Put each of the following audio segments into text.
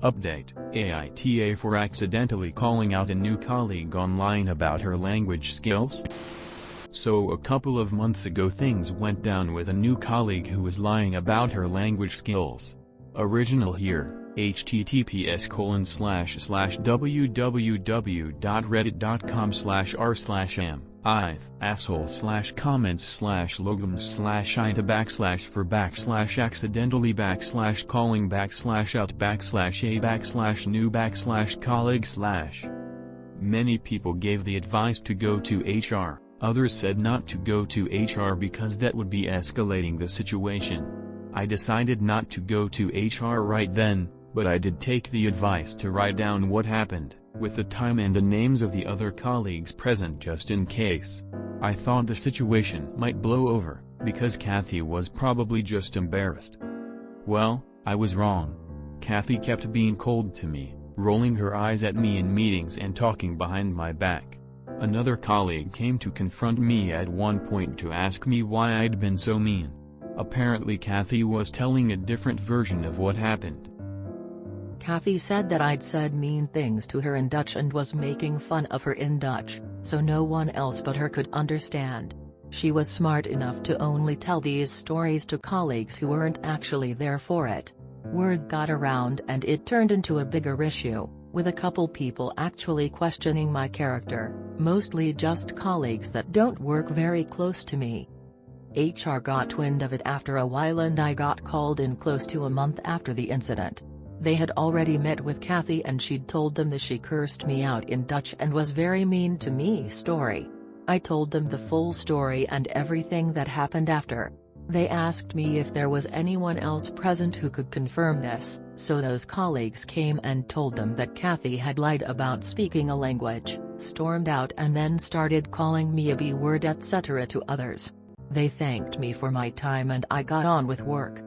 Update: AITA for accidentally calling out a new colleague online about her language skills? So a couple of months ago things went down with a new colleague who was lying about her language skills. Original here, https://www.reddit.com/r/AmITheAsshole/comments/for/new/colleague/ Many people gave the advice to go to HR, others said not to go to HR because that would be escalating the situation. I decided not to go to HR right then, but I did take the advice to write down what happened, with the time and the names of the other colleagues present just in case. I thought the situation might blow over, because Kathy was probably just embarrassed. Well, I was wrong. Kathy kept being cold to me, rolling her eyes at me in meetings and talking behind my back. Another colleague came to confront me at one point to ask me why I'd been so mean. Apparently Kathy was telling a different version of what happened. Kathy said that I'd said mean things to her in Dutch and was making fun of her in Dutch, so no one else but her could understand. She was smart enough to only tell these stories to colleagues who weren't actually there for it. Word got around and it turned into a bigger issue, with a couple people actually questioning my character, mostly just colleagues that don't work very close to me. HR got wind of it after a while and I got called in close to a month after the incident. They had already met with Kathy and she'd told them that she cursed me out in Dutch and was very mean to me story. I told them the full story and everything that happened after. They asked me if there was anyone else present who could confirm this, so those colleagues came and told them that Kathy had lied about speaking a language, stormed out and then started calling me a B-word etc. to others. They thanked me for my time and I got on with work.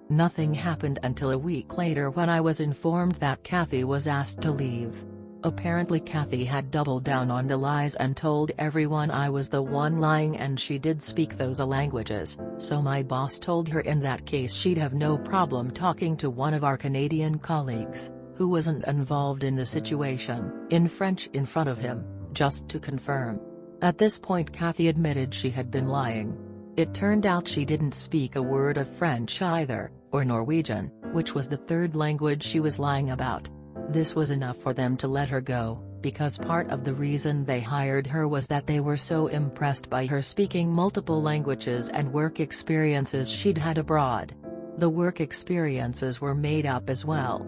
Nothing happened until a week later when I was informed that Kathy was asked to leave. Apparently Kathy had doubled down on the lies and told everyone I was the one lying and she did speak those languages, so my boss told her in that case she'd have no problem talking to one of our Canadian colleagues, who wasn't involved in the situation, in French in front of him, just to confirm. At this point Kathy admitted she had been lying. It turned out she didn't speak a word of French either, or Norwegian, which was the third language she was lying about. This was enough for them to let her go, because part of the reason they hired her was that they were so impressed by her speaking multiple languages and work experiences she'd had abroad. The work experiences were made up as well.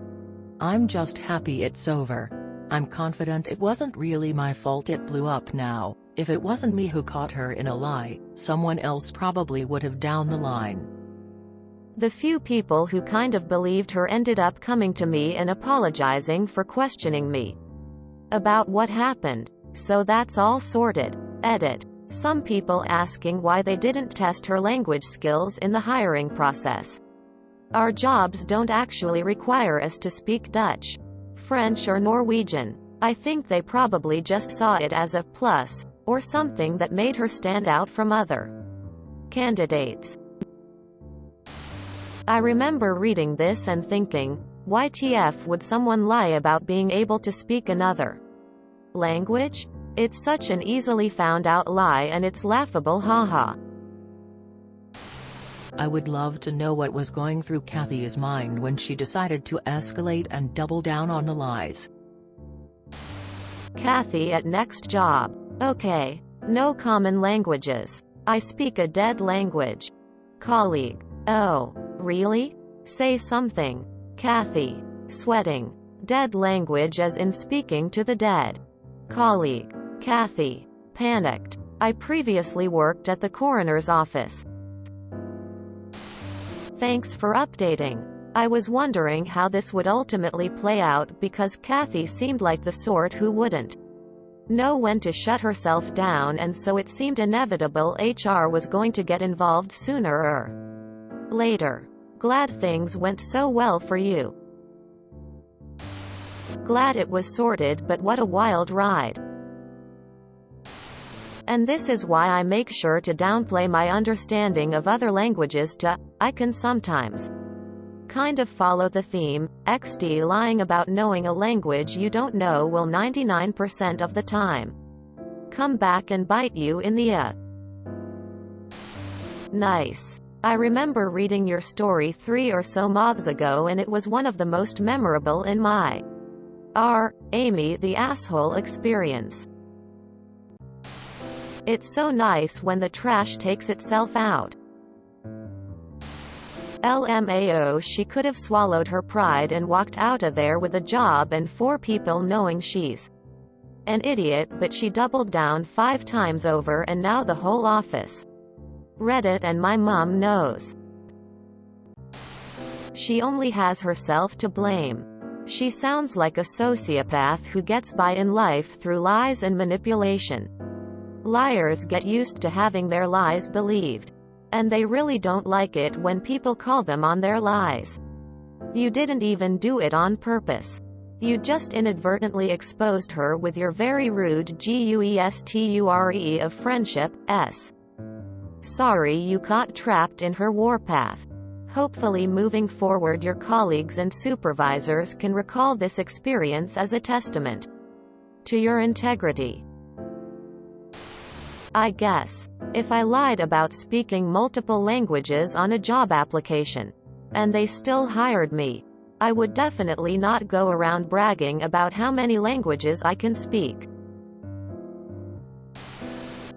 I'm just happy it's over. I'm confident it wasn't really my fault it blew up now. If it wasn't me who caught her in a lie, someone else probably would have down the line. The few people who kind of believed her ended up coming to me and apologizing for questioning me about what happened, so that's all sorted. Edit. Some people asking why they didn't test her language skills in the hiring process. Our jobs don't actually require us to speak Dutch, French or Norwegian. I think they probably just saw it as a plus, or something that made her stand out from other candidates. I remember reading this and thinking, WTF would someone lie about being able to speak another language? It's such an easily found out lie and it's laughable, haha. I would love to know what was going through Kathy's mind when she decided to escalate and double down on the lies. Kathy at next job. Okay. No common languages. I speak a dead language. Colleague. Oh. Really? Say something. Kathy. Sweating. Dead language as in speaking to the dead. Colleague. Kathy. Panicked. I previously worked at the coroner's office. Thanks for updating. I was wondering how this would ultimately play out because Kathy seemed like the sort who wouldn't know when to shut herself down, and so it seemed inevitable HR was going to get involved sooner or later. Glad things went so well for you. Glad it was sorted, but what a wild ride. And this is why I make sure to downplay my understanding of other languages to, I can sometimes kind of follow the theme. XD lying about knowing a language you don't know will 99% of the time come back and bite you in the Nice. I remember reading your story 3 or so months ago and it was one of the most memorable in my AmITheAsshole experience. It's so nice when the trash takes itself out. LMAO, she could have swallowed her pride and walked out of there with a job and 4 people knowing she's an idiot, but she doubled down 5 times over and now the whole office, Reddit and my mom knows. She only has herself to blame. She sounds like a sociopath who gets by in life through lies and manipulation. Liars get used to having their lies believed. And they really don't like it when people call them on their lies. You didn't even do it on purpose. You just inadvertently exposed her with your very rude gesture of friendship. Sorry you got trapped in her warpath. Hopefully moving forward your colleagues and supervisors can recall this experience as a testament to your integrity. I guess. If I lied about speaking multiple languages on a job application, and they still hired me, I would definitely not go around bragging about how many languages I can speak.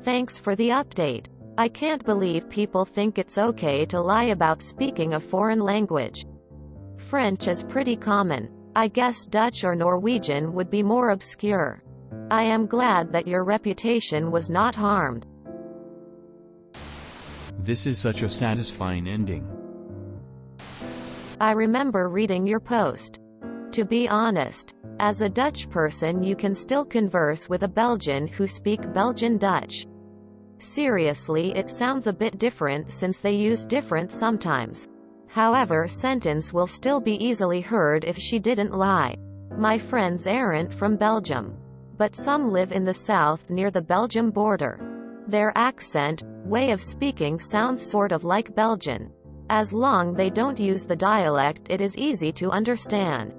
Thanks for the update. I can't believe people think it's okay to lie about speaking a foreign language. French is pretty common. I guess Dutch or Norwegian would be more obscure. I am glad that your reputation was not harmed. This is such a satisfying ending. I remember reading your post. To be honest, as a Dutch person you can still converse with a Belgian who speak Belgian Dutch. Seriously, it sounds a bit different since they use different sometimes. However, sentence will still be easily heard if she didn't lie. My friends aren't from Belgium, but some live in the south near the Belgium border. Their accent, way of speaking sounds sort of like Belgian. As long they don't use the dialect, it is easy to understand.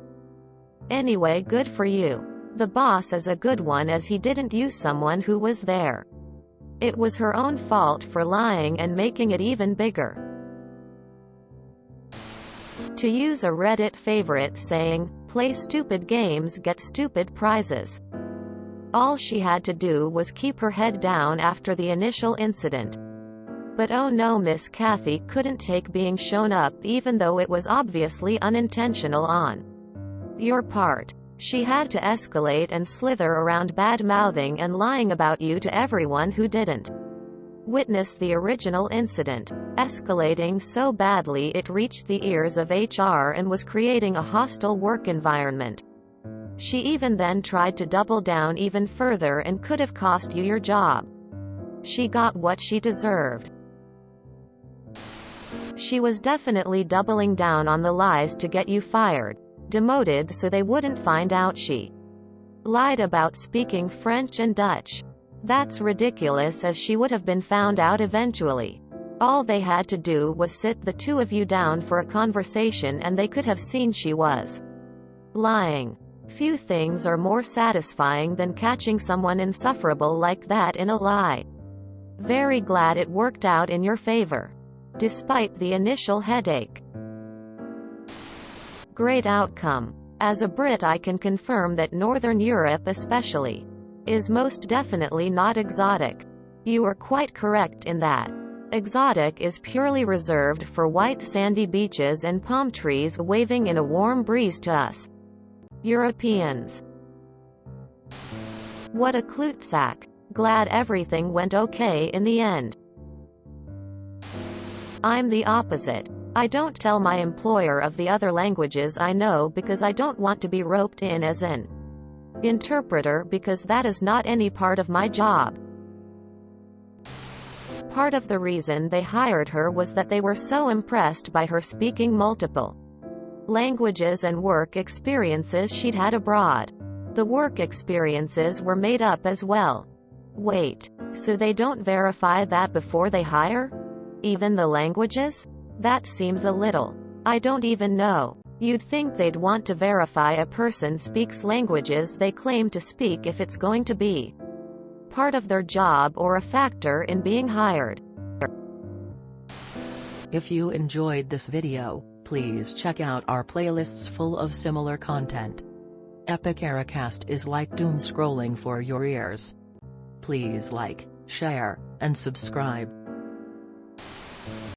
Anyway, good for you. The boss is a good one as he didn't use someone who was there. It was her own fault for lying and making it even bigger. To use a Reddit favorite saying, play stupid games, get stupid prizes. All she had to do was keep her head down after the initial incident. But oh no, Miss Kathy couldn't take being shown up even though it was obviously unintentional on your part. She had to escalate and slither around bad-mouthing and lying about you to everyone who didn't witness the original incident, escalating so badly it reached the ears of HR and was creating a hostile work environment. She even then tried to double down even further and could have cost you your job. She got what she deserved. She was definitely doubling down on the lies to get you fired, demoted so they wouldn't find out she lied about speaking French and Dutch. That's ridiculous as she would have been found out eventually. All they had to do was sit the two of you down for a conversation and they could have seen she was lying. Few things are more satisfying than catching someone insufferable like that in a lie. Very glad it worked out in your favor, despite the initial headache. Great outcome. As a Brit, I can confirm that Northern Europe especially is most definitely not exotic. You are quite correct in that. Exotic is purely reserved for white sandy beaches and palm trees waving in a warm breeze to us Europeans. What a klutsack. Glad everything went okay in the end. I'm the opposite. I don't tell my employer of the other languages I know because I don't want to be roped in as an interpreter because that is not any part of my job. Part of the reason they hired her was that they were so impressed by her speaking multiple languages and work experiences she'd had abroad. The work experiences were made up as well. Wait, so they don't verify that before they hire? Even the languages? That seems a little I don't even know. You'd think they'd want to verify a person speaks languages they claim to speak if it's going to be part of their job or a factor in being hired. If you enjoyed this video, please check out our playlists full of similar content. Epic Ericast is like doom scrolling for your ears. Please like, share, and subscribe.